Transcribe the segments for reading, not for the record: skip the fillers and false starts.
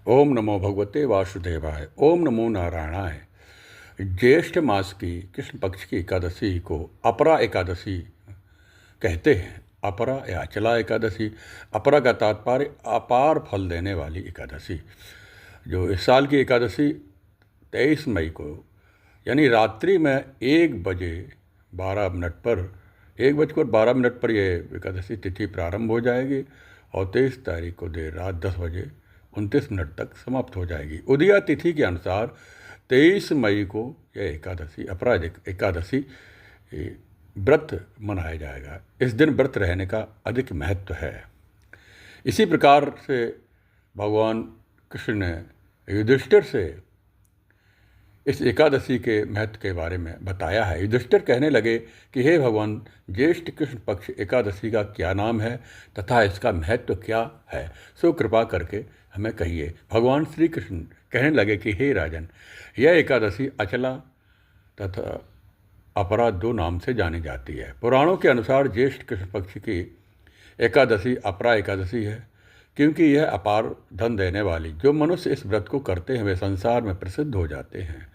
ओम नमो भगवते वासुदेवाय। ओम नमो नारायणाय। ज्येष्ठ मास की कृष्ण पक्ष की एकादशी को अपरा एकादशी कहते हैं। अपरा या अचला एकादशी। अपरा का तात्पर्य अपार फल देने वाली एकादशी। जो इस साल की एकादशी 23 मई को यानी रात्रि में 1 बजकर 12 मिनट पर यह एकादशी तिथि प्रारंभ हो जाएगी और 23 तारीख को देर रात 10 बजे 29 मिनट तक समाप्त हो जाएगी। उदया तिथि के अनुसार 23 मई को यह एकादशी अपराध एकादशी व्रत मनाया जाएगा। इस दिन व्रत रहने का अधिक महत्व है। इसी प्रकार से भगवान कृष्ण ने युधिष्ठिर से इस एकादशी के महत्व के बारे में बताया है। युधिष्ठिर कहने लगे कि हे भगवान, ज्येष्ठ कृष्ण पक्ष एकादशी का क्या नाम है तथा इसका महत्व क्या है, सो कृपा करके हमें कहिए। भगवान श्री कृष्ण कहने लगे कि हे राजन, यह एकादशी अचला तथा अपरा 2 नाम से जानी जाती है। पुराणों के अनुसार ज्येष्ठ कृष्ण पक्ष की एकादशी अपरा एकादशी है, क्योंकि यह अपार धन देने वाली जो मनुष्य इस व्रत को करते हैं वे संसार में प्रसिद्ध हो जाते हैं।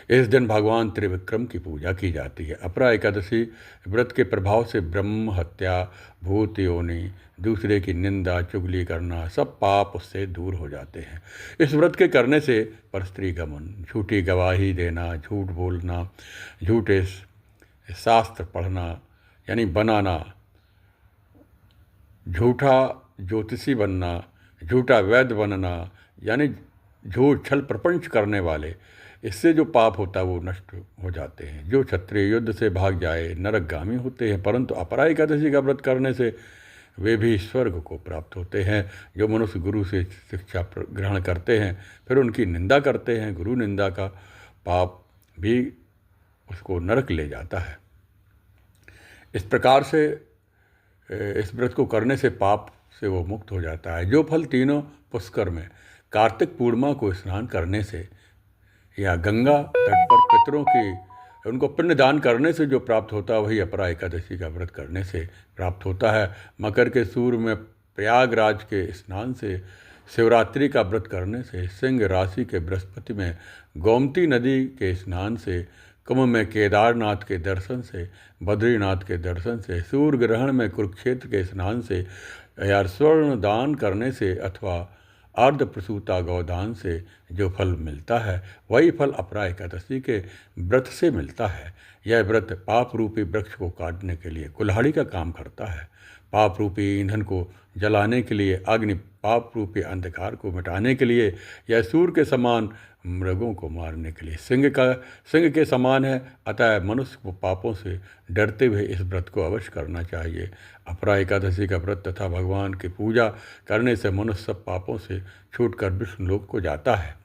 इस दिन भगवान त्रिविक्रम की पूजा की जाती है। अपरा एकादशी व्रत के प्रभाव से ब्रह्म हत्या, भूत योनि, दूसरे की निंदा चुगली करना सब पाप उससे दूर हो जाते हैं। इस व्रत के करने से परस्त्री गमन, झूठी गवाही देना, झूठ बोलना, झूठे शास्त्र पढ़ना यानी बनाना, झूठा ज्योतिषी बनना, झूठा वैद्य बनना यानी झूठ छल प्रपंच करने वाले, इससे जो पाप होता है वो नष्ट हो जाते हैं। जो क्षत्रिय युद्ध से भाग जाए नरकगामी होते हैं, परंतु अपरा एकादशी का व्रत करने से वे भी स्वर्ग को प्राप्त होते हैं। जो मनुष्य गुरु से शिक्षा ग्रहण करते हैं फिर उनकी निंदा करते हैं, गुरु निंदा का पाप भी उसको नरक ले जाता है। इस प्रकार से इस व्रत को करने से पाप से वो मुक्त हो जाता है। जो फल तीनों पुष्कर में कार्तिक पूर्णिमा को स्नान करने से या गंगा तट पर पितरों की उनको पिंडदान करने से जो प्राप्त होता है वही अपरा एकादशी का व्रत करने से प्राप्त होता है। मकर के सूर्य में प्रयागराज के स्नान से, शिवरात्रि का व्रत करने से, सिंह राशि के बृहस्पति में गोमती नदी के स्नान से, कुंभ में केदारनाथ के दर्शन से, बद्रीनाथ के दर्शन से, सूर्य ग्रहण में कुरुक्षेत्र के स्नान से या स्वर्ण दान करने से अथवा अर्ध प्रसूता गौदान से जो फल मिलता है वही फल अपरा एकादशी के व्रत से मिलता है। यह व्रत पाप रूपी वृक्ष को काटने के लिए कुल्हाड़ी का काम करता है। पाप रूपी ईंधन को जलाने के लिए अग्नि, पाप रूपी अंधकार को मिटाने के लिए या सूर्य के समान मृगों को मारने के लिए सिंह के समान है। अतः मनुष्य को पापों से डरते हुए इस व्रत को अवश्य करना चाहिए। अपरा एकादशी का व्रत तथा भगवान की पूजा करने से मनुष्य सब पापों से छूटकर विष्णु लोक को जाता है।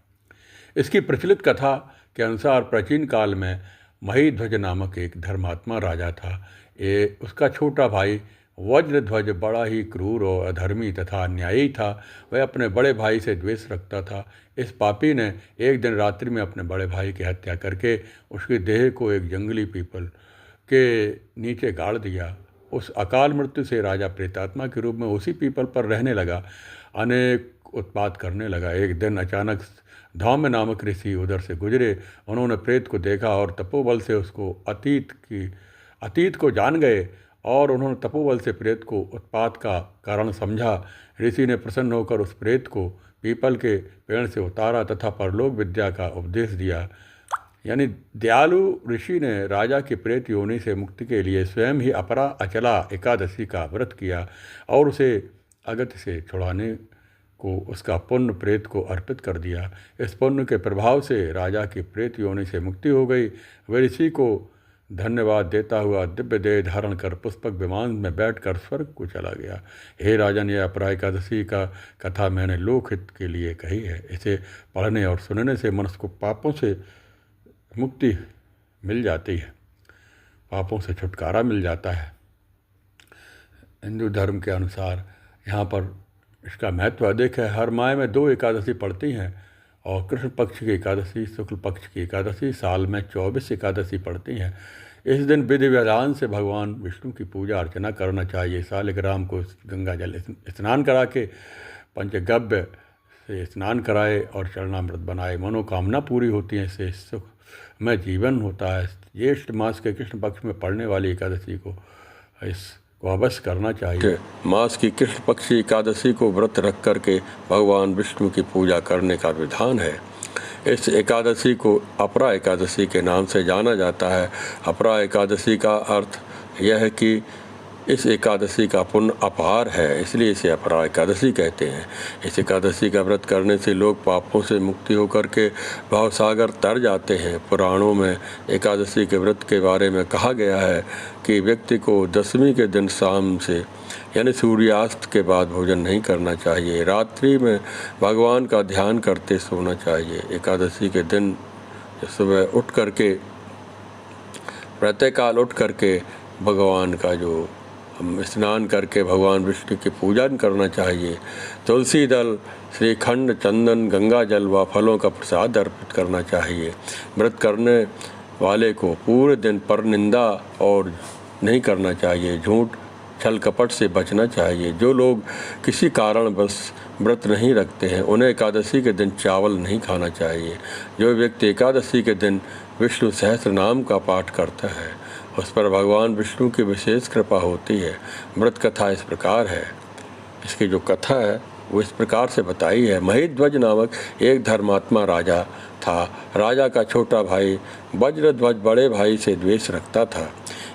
इसकी प्रचलित कथा के अनुसार प्राचीन काल में महीध्वज नामक एक धर्मात्मा राजा था। उसका छोटा भाई वज्रध्वज बड़ा ही क्रूर और अधर्मी तथा अन्यायी था। वह अपने बड़े भाई से द्वेष रखता था। इस पापी ने एक दिन रात्रि में अपने बड़े भाई की हत्या करके उसकी देह को एक जंगली पीपल के नीचे गाड़ दिया। उस अकाल मृत्यु से राजा प्रेतात्मा के रूप में उसी पीपल पर रहने लगा, अनेक उत्पात करने लगा। एक दिन अचानक धौम्य नामक ऋषि उधर से गुजरे। उन्होंने प्रेत को देखा और तपोबल से उसको अतीत को जान गए और उन्होंने तपोबल से प्रेत को उत्पात का कारण समझा। ऋषि ने प्रसन्न होकर उस प्रेत को पीपल के पेड़ से उतारा तथा परलोक विद्या का उपदेश दिया। यानी दयालु ऋषि ने राजा की प्रेत योनि से मुक्ति के लिए स्वयं ही अपरा अचला एकादशी का व्रत किया और उसे अगति से छुड़ाने को उसका पुण्य प्रेत को अर्पित कर दिया। इस पुण्य के प्रभाव से राजा की प्रेत योनि से मुक्ति हो गई। वह ऋषि को धन्यवाद देता हुआ दिव्य देह धारण कर पुष्पक विमान में बैठकर स्वर्ग को चला गया। हे राजन, यह अपरा एकादशी का कथा मैंने लोकहित के लिए कही है। इसे पढ़ने और सुनने से मनुष्य को पापों से मुक्ति मिल जाती है, पापों से छुटकारा मिल जाता है। हिंदू धर्म के अनुसार यहाँ पर इसका महत्व अधिक है। हर माह में 2 एकादशी पड़ती हैं और कृष्ण पक्ष की एकादशी, शुक्ल पक्ष की एकादशी, साल में 24 एकादशी पड़ती हैं। इस दिन विधि विधान से भगवान विष्णु की पूजा अर्चना करना चाहिए। शालिग्राम को गंगा जल स्नान करा के पंचगव्य से स्नान कराए और चरणामृत बनाए। मनोकामना पूरी होती है, इससे सुख में जीवन होता है। ज्येष्ठ मास के कृष्ण पक्ष में पड़ने वाली एकादशी को इसको अवश्य करना चाहिए। मास की कृष्ण पक्षी एकादशी को व्रत रख करके भगवान विष्णु की पूजा करने का विधान है। इस एकादशी को अपरा एकादशी के नाम से जाना जाता है। अपरा एकादशी का अर्थ यह है कि इस एकादशी का पुण्य अपार है, इसलिए इसे अपरा एकादशी कहते हैं। इस एकादशी का व्रत करने से लोग पापों से मुक्ति होकर के भवसागर तर जाते हैं। पुराणों में एकादशी के व्रत के बारे में कहा गया है कि व्यक्ति को दशमी के दिन शाम से यानी सूर्यास्त के बाद भोजन नहीं करना चाहिए। रात्रि में भगवान का ध्यान करते सोना चाहिए। एकादशी के दिन सुबह उठ करके प्रातःकाल उठ करके भगवान का जो स्नान करके भगवान विष्णु की पूजा करना चाहिए। तुलसी दल, श्रीखंड, चंदन, गंगा जल व फलों का प्रसाद अर्पित करना चाहिए। व्रत करने वाले को पूरे दिन पर निंदा और नहीं करना चाहिए। झूठ, छल कपट से बचना चाहिए। जो लोग किसी कारण बस व्रत नहीं रखते हैं उन्हें एकादशी के दिन चावल नहीं खाना चाहिए। जो व्यक्ति एकादशी के दिन विष्णु सहस्त्र नाम का पाठ करता है उस पर भगवान विष्णु की विशेष कृपा होती है। व्रत कथा इस प्रकार है। इसकी जो कथा है वो इस प्रकार से बताई है। महिध्वज नामक एक धर्मात्मा राजा था। राजा का छोटा भाई वज्रध्वज बड़े भाई से द्वेष रखता था।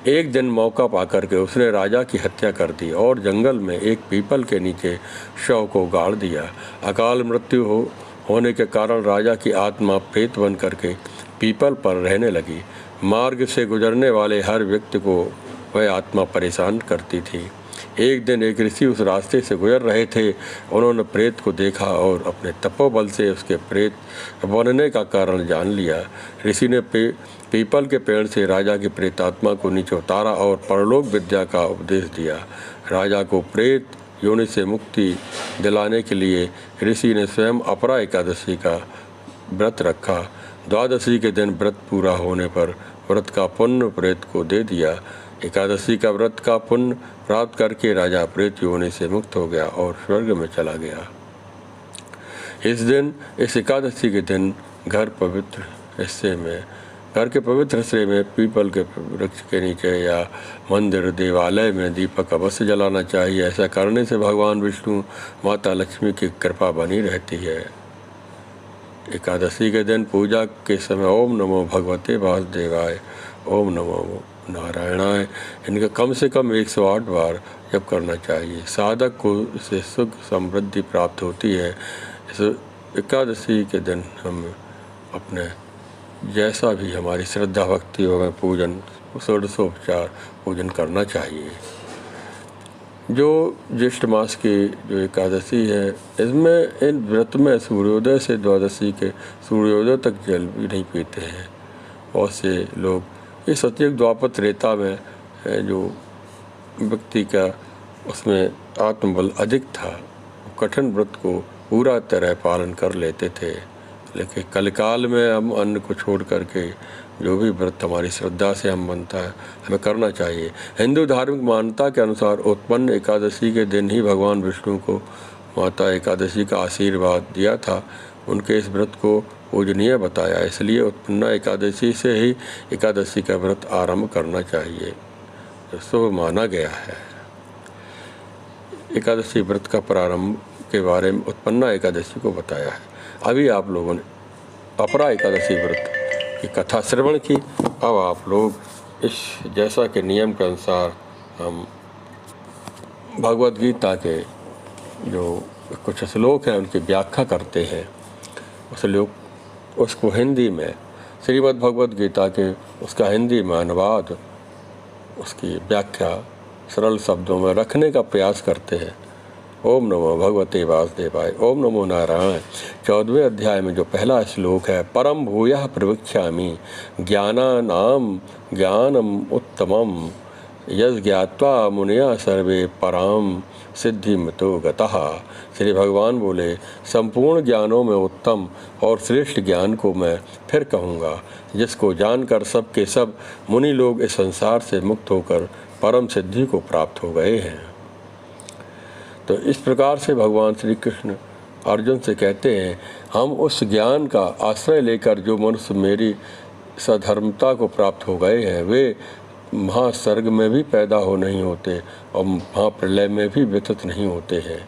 एक दिन मौका पाकर के उसने राजा की हत्या कर दी और जंगल में एक पीपल के नीचे शव को गाड़ दिया। अकाल मृत्यु होने के कारण राजा की आत्मा प्रेत बन करके पीपल पर रहने लगी। मार्ग से गुजरने वाले हर व्यक्ति को वह आत्मा परेशान करती थी। एक दिन एक ऋषि उस रास्ते से गुजर रहे थे। उन्होंने प्रेत को देखा और अपने तपोबल से उसके प्रेत बनने का कारण जान लिया। ऋषि ने पीपल के पेड़ से राजा की प्रेतात्मा को नीचे उतारा और परलोक विद्या का उपदेश दिया। राजा को प्रेत योनि से मुक्ति दिलाने के लिए ऋषि ने स्वयं अपरा एकादशी का व्रत रखा। द्वादशी के दिन व्रत पूरा होने पर व्रत का पुण्य प्रेत को दे दिया। एकादशी का व्रत का पुण्य प्राप्त करके राजा प्रेत योनि से मुक्त हो गया और स्वर्ग में चला गया। इस एकादशी के दिन घर के पवित्र हिस्से में पीपल के वृक्ष के नीचे या मंदिर देवालय में दीपक अवश्य जलाना चाहिए। ऐसा करने से भगवान विष्णु माता लक्ष्मी की कृपा बनी रहती है। एकादशी के दिन पूजा के समय ओम नमो भगवते वासुदेवाय, ओम नमो नारायणाय इनका कम से कम 108 बार जप करना चाहिए। साधक को इससे सुख समृद्धि प्राप्त होती है। इस एकादशी के दिन हम अपने जैसा भी हमारी श्रद्धा भक्ति हो गए पूजन षोडशोपचार पूजन करना चाहिए। जो ज्येष्ठ मास की जो एकादशी है इसमें इन व्रत में सूर्योदय से द्वादशी के सूर्योदय तक जल भी नहीं पीते हैं। बहुत से लोग इस सतयुग द्वापर त्रेता में जो व्यक्ति का उसमें आत्मबल अधिक था कठिन व्रत को पूरा तरह पालन कर लेते थे। लेकिन कलिकाल में हम अन्न को छोड़ करके जो भी व्रत हमारी श्रद्धा से हम बनता है हमें करना चाहिए। हिंदू धार्मिक मान्यता के अनुसार उत्पन्न एकादशी के दिन ही भगवान विष्णु को माता एकादशी का आशीर्वाद दिया था। उनके इस व्रत को पूजनीय बताया, इसलिए उत्पन्न एकादशी से ही एकादशी का व्रत आरंभ करना चाहिए, जो शुभ माना गया है। एकादशी व्रत का प्रारंभ के बारे में उत्पन्न एकादशी को बताया है। अभी आप लोगों ने अपरा एकादशी व्रत की कथा श्रवण की। अब आप लोग इस जैसा के नियम के अनुसार हम भगवद गीता के जो कुछ श्लोक हैं उनकी व्याख्या करते हैं। उसको हिंदी में श्रीमद् भगवद गीता के उसका हिंदी में अनुवाद उसकी व्याख्या सरल शब्दों में रखने का प्रयास करते हैं। ओम नमो भगवते वासुदेवाय, ओम नमो नारायण। 14वें अध्याय में जो पहला श्लोक है, परम भूयः प्रवक्ष्यामि ज्ञानानां ज्ञानम उत्तमम यस् ज्ञात्वा मुनयः सर्वे पराम सिद्धिमतो गतः। श्री भगवान बोले, संपूर्ण ज्ञानों में उत्तम और श्रेष्ठ ज्ञान को मैं फिर कहूँगा, जिसको जानकर सब के सब मुनि लोग इस संसार से मुक्त होकर परम सिद्धि को प्राप्त हो गए हैं। तो इस प्रकार से भगवान श्री कृष्ण अर्जुन से कहते हैं, हम उस ज्ञान का आश्रय लेकर जो मनुष्य मेरी सधर्मता को प्राप्त हो गए हैं, वे महासर्ग में भी पैदा हो नहीं होते और महाप्रलय में भी व्यतीत नहीं होते हैं।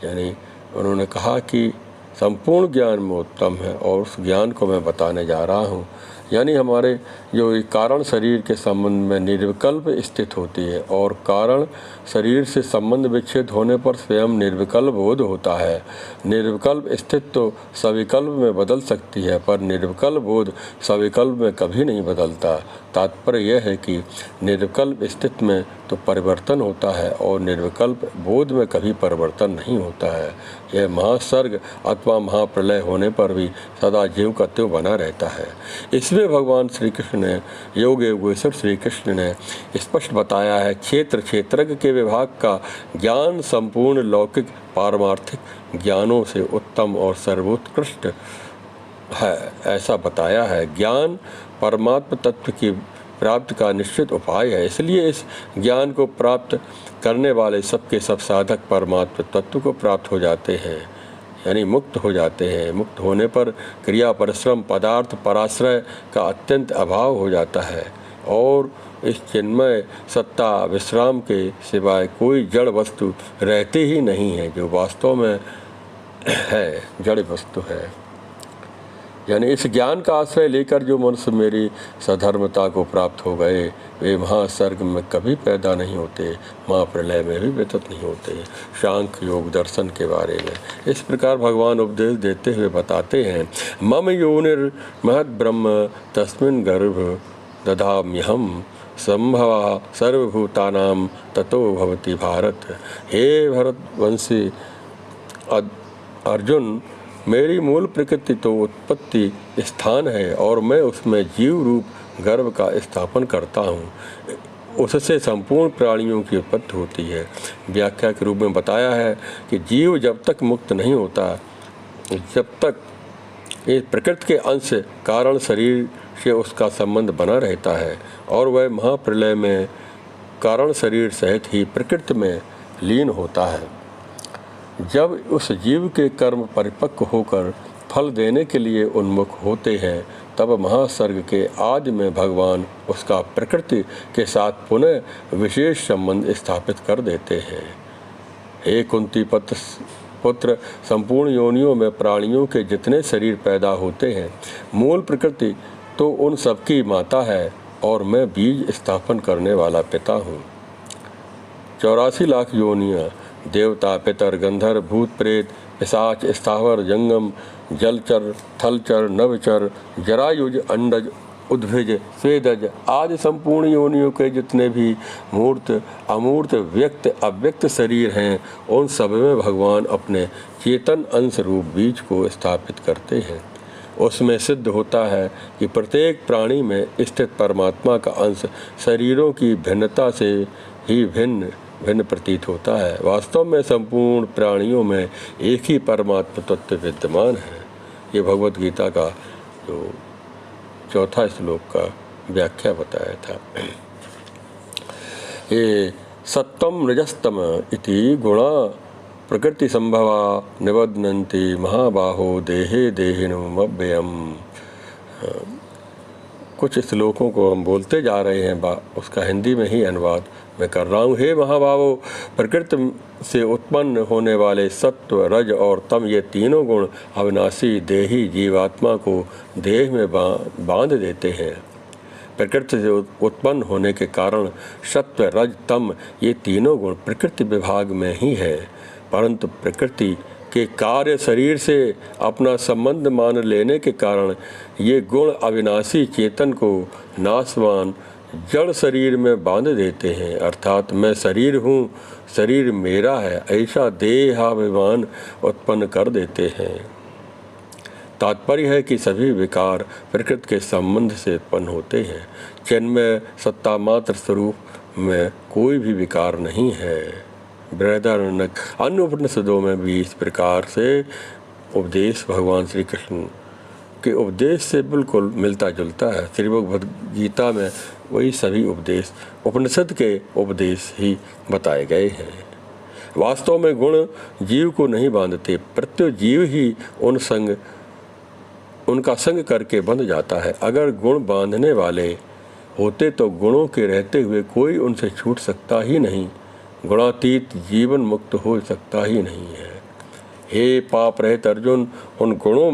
यानी उन्होंने कहा कि संपूर्ण ज्ञान में उत्तम है और उस ज्ञान को मैं बताने जा रहा हूँ। यानी हमारे जो कारण शरीर के संबंध में निर्विकल्प स्थित होती है और कारण शरीर से संबंध विच्छेद होने पर स्वयं निर्विकल्प बोध होता है। निर्विकल्प स्थित तो सविकल्प में बदल सकती है, पर निर्विकल्प बोध सविकल्प में कभी नहीं बदलता। तात्पर्य यह है कि निर्विकल्प स्थित में तो परिवर्तन होता है और निर्विकल्प बोध में कभी परिवर्तन नहीं होता है। यह महासर्ग अथवा महाप्रलय होने पर भी सदा जीव का त्यों बना रहता है। इसमें भगवान श्री कृष्ण ने, योग योगेश्वर श्री कृष्ण ने स्पष्ट बताया है, क्षेत्र क्षेत्रज्ञ के विभाग का ज्ञान संपूर्ण लौकिक पारमार्थिक ज्ञानों से उत्तम और सर्वोत्कृष्ट है, ऐसा बताया है। ज्ञान परमात्म तत्व की प्राप्ति का निश्चित उपाय है, इसलिए इस ज्ञान को प्राप्त करने वाले सबके सब साधक परमात्म तत्व को प्राप्त हो जाते हैं, यानी मुक्त हो जाते हैं। मुक्त होने पर क्रिया परिश्रम पदार्थ पराश्रय का अत्यंत अभाव हो जाता है और इस चिन्मय सत्ता विश्राम के सिवाय कोई जड़ वस्तु रहती ही नहीं है, जो वास्तव में है जड़ वस्तु है। यानी इस ज्ञान का आश्रय लेकर जो मनुष्य मेरी सधर्मता को प्राप्त हो गए, वे महासर्ग में कभी पैदा नहीं होते, महाप्रलय में भी व्यतीत नहीं होते। सांख्य योग दर्शन के बारे में इस प्रकार भगवान उपदेश देते हुए बताते हैं, मम योनिर्महद् ब्रह्म तस्मिन् गर्भ दधाम्यहम् संभवा सर्वभूतानां ततो भवति भारत। हे भरतवंशी अर्जुन, मेरी मूल प्रकृति तो उत्पत्ति स्थान है और मैं उसमें जीव रूप गर्भ का स्थापन करता हूँ, उससे संपूर्ण प्राणियों की उत्पत्ति होती है। व्याख्या के रूप में बताया है कि जीव जब तक मुक्त नहीं होता, जब तक इस प्रकृति के अंश कारण शरीर से उसका संबंध बना रहता है और वह महाप्रलय में कारण शरीर सहित ही प्रकृति में लीन होता है। जब उस जीव के कर्म परिपक्व होकर फल देने के लिए उन्मुख होते हैं, तब महासर्ग के आदि में भगवान उसका प्रकृति के साथ पुनः विशेष संबंध स्थापित कर देते हैं। हे कुंती पुत्र, संपूर्ण योनियों में प्राणियों के जितने शरीर पैदा होते हैं, मूल प्रकृति तो उन सबकी माता है और मैं बीज स्थापन करने वाला पिता हूँ। 84 लाख योनियाँ, देवता पितर गंधर्व भूत प्रेत पिशाच स्थावर जंगम जलचर थलचर नवचर जरायुज अंडज उद्भिज स्वेदज आदि संपूर्ण योनियों के जितने भी मूर्त अमूर्त व्यक्त अव्यक्त शरीर हैं, उन सब में भगवान अपने चेतन अंश रूप बीज को स्थापित करते हैं। उसमें सिद्ध होता है कि प्रत्येक प्राणी में स्थित परमात्मा का अंश शरीरों की भिन्नता से ही भिन्न प्रतीत होता है। वास्तव में संपूर्ण प्राणियों में एक ही परमात्मा तत्व विद्यमान है। ये भगवत गीता का जो 4 श्लोक का व्याख्या बताया था। ये सत्वम रजस्तम इति गुणा प्रकृति संभवा निबध्नन्ति महाबाहो देहे देहिनमव्ययम्। कुछ श्लोकों को हम बोलते जा रहे हैं, उसका हिंदी में ही अनुवाद मैं कर रहा हूँ। हे महाबाहो, प्रकृति से उत्पन्न होने वाले सत्व रज और तम, ये तीनों गुण अविनाशी देही जीवात्मा को देह में बांध देते हैं। प्रकृति से उत्पन्न होने के कारण सत्व रज तम ये तीनों गुण प्रकृति विभाग में ही है, परंतु प्रकृति के कार्य शरीर से अपना संबंध मान लेने के कारण ये गुण अविनाशी चेतन को नाशवान जड़ शरीर में बांध देते हैं। अर्थात मैं शरीर हूँ, शरीर मेरा है, ऐसा देहाभिमान उत्पन्न कर देते हैं। तात्पर्य है कि सभी विकार प्रकृति के संबंध से उत्पन्न होते हैं। चिन्मय सत्ता मात्र स्वरूप में कोई भी विकार नहीं है। बृहदारण्यक अन्य उपनिषदों में भी इस प्रकार से उपदेश भगवान श्री कृष्ण के उपदेश से बिल्कुल मिलता जुलता है। श्री भगवद गीता में वही सभी उपदेश उपनिषद के उपदेश ही बताए गए हैं। वास्तव में गुण जीव को नहीं बांधते, प्रत्येक जीव ही उनका संग करके बंध जाता है। अगर गुण बांधने वाले होते तो गुणों के रहते हुए कोई उनसे छूट सकता ही नहीं, गुणातीत जीवन मुक्त हो सकता ही नहीं है। हे पाप रहित अर्जुन, उन गुणों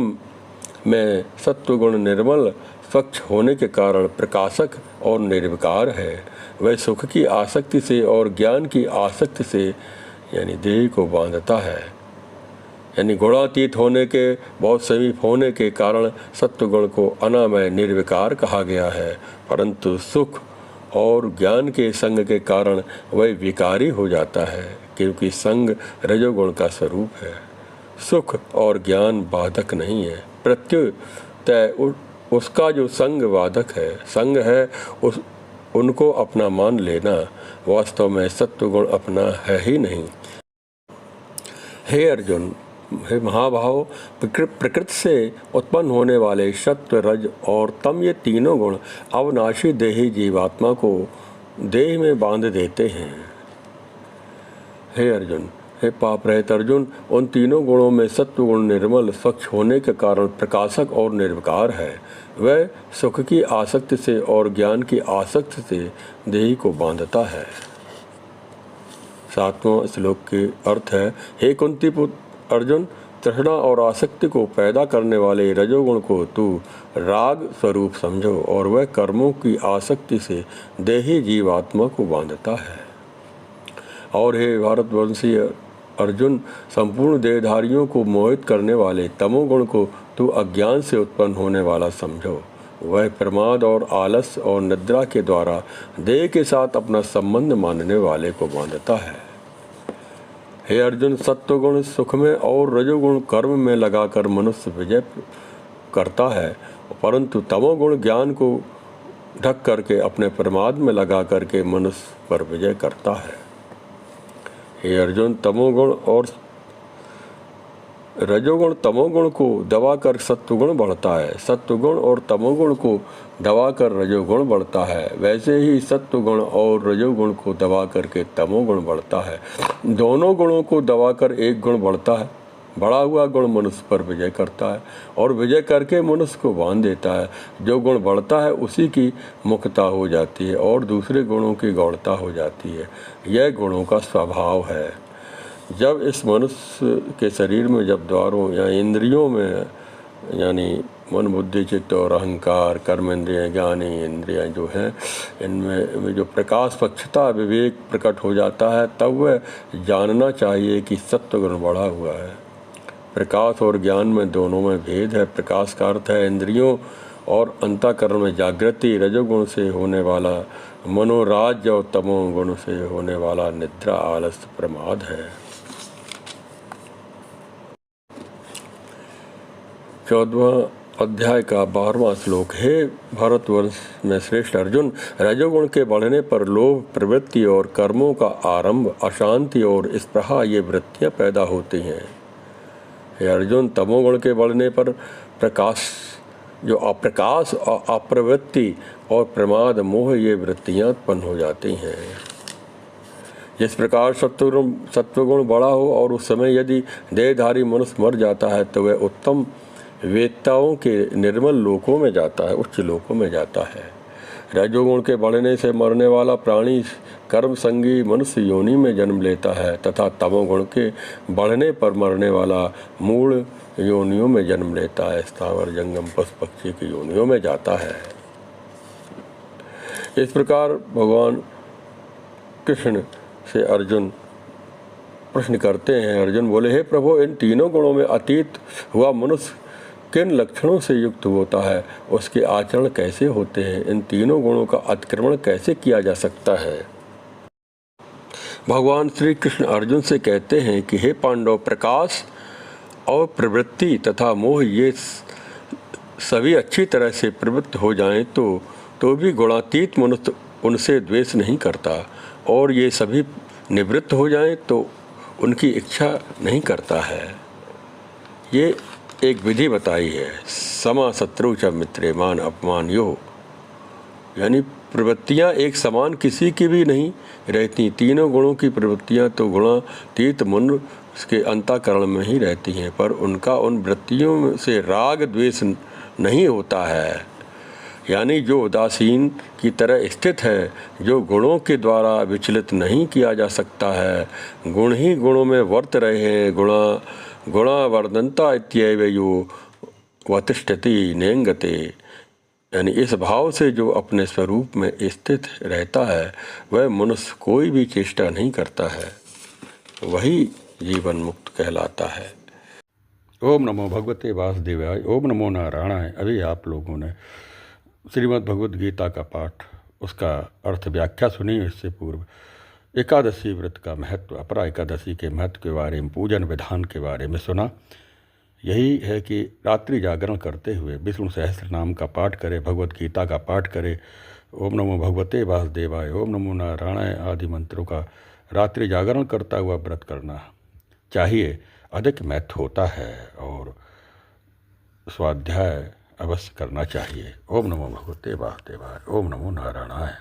में सत्वगुण निर्मल स्वच्छ होने के कारण प्रकाशक और निर्विकार है। वह सुख की आसक्ति से और ज्ञान की आसक्ति से यानी देह को बांधता है। यानी गुणातीत होने के बहुत समीप होने के कारण सत्वगुण को अनामय निर्विकार कहा गया है, परंतु सुख और ज्ञान के संग के कारण वह विकारी हो जाता है, क्योंकि संग रजोगुण का स्वरूप है। सुख और ज्ञान बाधक नहीं है, प्रत्युत उसका जो संग बाधक है, संग है उनको अपना मान लेना। वास्तव में सत्वगुण अपना है ही नहीं। हे अर्जुन, हे महाभाव, प्रकृति से उत्पन्न होने वाले सत्व, रज और तम ये तीनों गुण अविनाशी देही जीवात्मा को देह में बांध देते हैं। हे अर्जुन, हे पाप रहित अर्जुन, उन तीनों गुणों में सत्वगुण निर्मल स्वच्छ होने के कारण प्रकाशक और निर्विकार है। वह सुख की आसक्ति से और ज्ञान की आसक्ति से देही को बांधता है। 7वां श्लोक के अर्थ है, हे कुंती पुत्र अर्जुन, तृष्णा और आसक्ति को पैदा करने वाले रजोगुण को तू राग स्वरूप समझो, और वह कर्मों की आसक्ति से देही जीवात्मा को बांधता है। और हे भारतवंशी अर्जुन, संपूर्ण देहधारियों को मोहित करने वाले तमोगुण को तू अज्ञान से उत्पन्न होने वाला समझो। वह प्रमाद और आलस और निद्रा के द्वारा देह के साथ अपना संबंध मानने वाले को बांधता है। हे अर्जुन, सत्वगुण सुख में और रजोगुण कर्म में लगाकर मनुष्य विजय करता है, परंतु तमोगुण ज्ञान को ढक करके अपने प्रमाद में लगा करके मनुष्य पर विजय करता है। हे अर्जुन, तमोगुण और रजोगुण तमोगुण को दबाकर सत्वगुण बढ़ता है, सत्वगुण और तमोगुण को दबाकर रजोगुण बढ़ता है। वैसे ही सत्वगुण और रजोगुण को दबा करके तमोगुण बढ़ता है। दोनों गुणों को दबाकर एक गुण बढ़ता है। बढ़ा हुआ गुण मनुष्य पर विजय करता है और विजय करके मनुष्य को बांध देता है। जो गुण बढ़ता है उसी की मुक्तता हो जाती है और दूसरे गुणों की गौणता हो जाती है। यह गुणों का स्वभाव है। जब इस मनुष्य के शरीर में जब द्वारों या इंद्रियों में यानी मन बुद्धि चित्त और अहंकार कर्मेंद्रियाँ ज्ञान इंद्रियाँ जो हैं, इनमें जो प्रकाश पक्षता विवेक प्रकट हो जाता है, तब वह जानना चाहिए कि सत्वगुण बढ़ा हुआ है। प्रकाश और ज्ञान में दोनों में भेद है। प्रकाश का अर्थ है इंद्रियों और अंतःकरण में जागृति, रजोगुण से होने वाला मनोराज्य और तमोगुण से होने वाला निद्रा आलस्य प्रमाद है। 14वां अध्याय का 12वां श्लोक। हे भारतवर्ष में श्रेष्ठ अर्जुन, रजोगुण के बढ़ने पर लोभ, प्रवृत्ति और कर्मों का आरंभ, अशांति और स्पृहा ये वृत्तियाँ पैदा होती हैं। हे अर्जुन, तमोगुण के बढ़ने पर अप्रकाश और अप्रवृत्ति और प्रमाद मोह ये वृत्तियाँ उत्पन्न हो जाती हैं। जिस प्रकार सत्वगुण बढ़ा हो और उस समय यदि देहधारी मनुष्य मर जाता है तो वह उत्तम वेत्ताओं के निर्मल लोकों में जाता है, उच्च लोकों में जाता है। रजोगुण के बढ़ने से मरने वाला प्राणी कर्म संगी मनुष्य योनि में जन्म लेता है तथा तमोगुण के बढ़ने पर मरने वाला मूल योनियों में जन्म लेता है, स्थावर जंगम पशु पक्षी की योनियों में जाता है। इस प्रकार भगवान कृष्ण से अर्जुन प्रश्न करते हैं। अर्जुन बोले, हे प्रभु, इन तीनों गुणों में अतीत हुआ मनुष्य किन लक्षणों से युक्त होता है, उसके आचरण कैसे होते हैं, इन तीनों गुणों का अतिक्रमण कैसे किया जा सकता है। भगवान श्री कृष्ण अर्जुन से कहते हैं कि हे पांडव, प्रकाश और प्रवृत्ति तथा मोह ये सभी अच्छी तरह से प्रवृत्त हो जाएं तो भी गुणातीत मनुष्य उनसे द्वेष नहीं करता, और ये सभी निवृत्त हो जाएं तो उनकी इच्छा नहीं करता है। ये एक विधि बताई है, समा शत्रु च मित्रे मान अपमान यो, यानी प्रवृत्तियाँ एक समान किसी की भी नहीं, रहती। तीनों गुणों की प्रवृत्तियाँ तो गुणातीत मनुष्य के अंतःकरण में ही रहती हैं, पर उनका उन वृत्तियों से राग द्वेष नहीं होता है। यानी जो उदासीन की तरह स्थित है, जो गुणों के द्वारा विचलित नहीं किया जा सकता है, गुण ही गुणों में वर्त रहे हैं। गुणा वर्धनता इत्येव यो वतिष्ठति नेंगते। यानी इस भाव से जो अपने स्वरूप में स्थित रहता है, वह मनुष्य कोई भी चेष्टा नहीं करता है, वही जीवन मुक्त कहलाता है। ओम नमो भगवते वासुदेवाय। ओम नमो नारायणाय। अभी आप लोगों ने श्रीमद् भगवद गीता का पाठ, उसका अर्थ व्याख्या सुनी। इससे पूर्व एकादशी व्रत का महत्व, अपरा एकादशी के महत्व के बारे में, पूजन विधान के बारे में सुना। यही है कि रात्रि जागरण करते हुए विष्णु सहस्त्र नाम का पाठ करें, भगवद गीता का पाठ करें, ओम नमो भगवते वासुदेवाय, ओम नमो नारायणाय आदि मंत्रों का रात्रि जागरण करता हुआ व्रत करना चाहिए। अधिक महत्व होता है और स्वाध्याय अवश्य करना चाहिए। ओम नमो भगवते वासुदेवाय। ओम नमो नारायणाय।